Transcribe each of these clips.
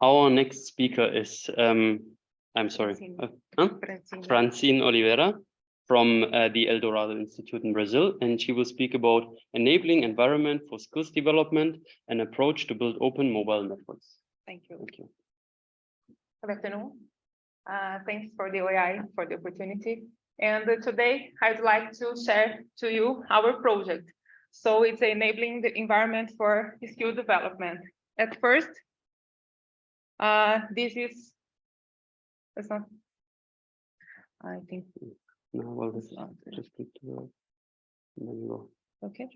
Our next speaker is, I'm sorry, Francine Oliveira from the Eldorado Institute in Brazil, and she will speak about enabling environment for skills development and approach to build open mobile networks. Thank you. Thank you. Good afternoon. Thanks for the OAI for the opportunity. And today I'd like to share to you our project. So it's enabling the environment for skill development. At first, this is, that's not, I think. No, well, this is just click to the, and then you go. Okay.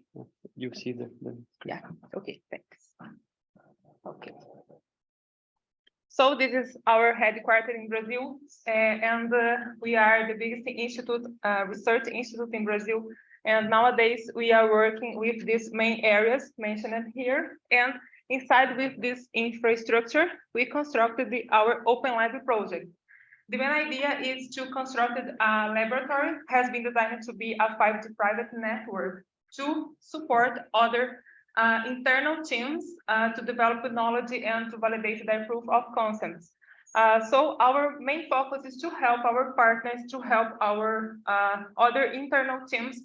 You see the yeah. Okay. Thanks. Okay. So this is our headquarters in Brazil, and we are the biggest institute, research institute in Brazil. And nowadays we are working with these main areas mentioned here. And inside with this infrastructure, we constructed our Open Lab project. The main idea is to construct a laboratory, has been designed to be a 5G private network to support other internal teams to develop knowledge and to validate their proof of concepts. So our main focus is to help our partners, to help our other internal teams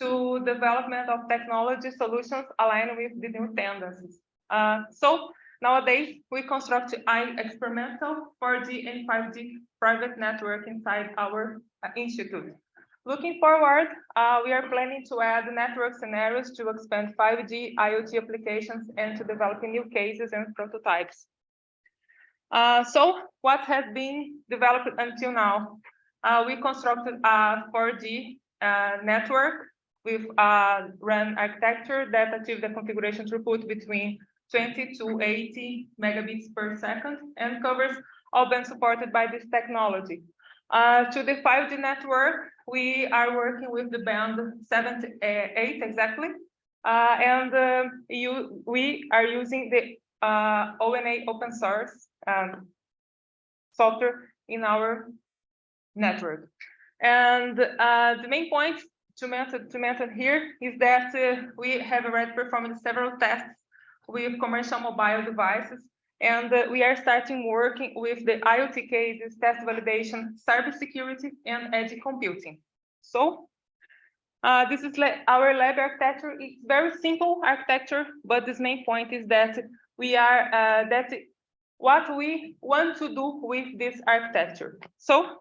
to development of technology solutions aligned with the new tendencies. So nowadays, we construct an experimental 4G and 5G private network inside our institute. Looking forward, we are planning to add network scenarios to expand 5G IoT applications and to develop new cases and prototypes. So what has been developed until now? We constructed a 4G network with a RAN architecture that achieves the configuration throughput between 20 to 80 megabits per second and covers all bands supported by this technology. To the 5G network, we are working with the band 7 to 8 exactly, and we are using the OAI open source software in our network. And the main point to mention here is that we have already performed several tests with commercial mobile devices, and we are starting working with the IoT cases, test validation, cybersecurity, and edge computing. So this is our lab architecture. It's very simple architecture, but this main point is that we are what we want to do with this architecture. So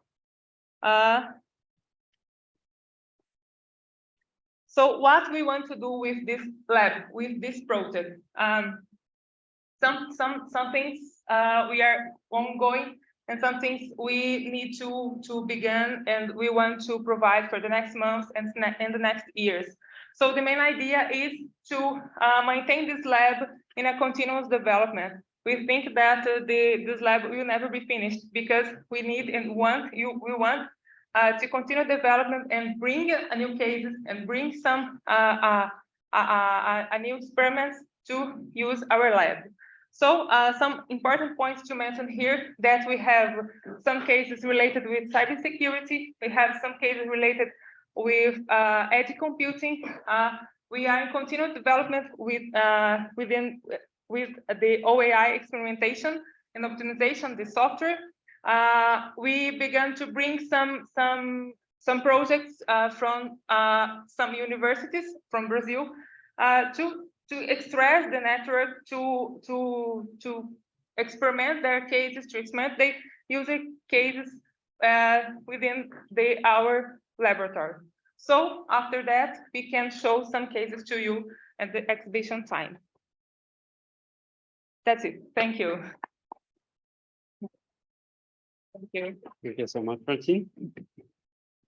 what we want to do with this lab, with this project. Some things we are ongoing, and some things we need to begin, and we want to provide for the next months and in the next years. So the main idea is to maintain this lab in a continuous development. We think that this lab will never be finished because we need and we want to continue development and bring a new cases and bring some new experiments to use our lab. So some important points to mention here that we have some cases related with cybersecurity. We have some cases related with edge computing. We are in continuous development with the OAI experimentation and optimization, the software. We began to bring some projects from some universities from Brazil to extract the network, to experiment their cases, to experiment the user cases within our laboratory. So after that, we can show some cases to you at the exhibition time. That's it. Thank you. Thank you so much, Francine.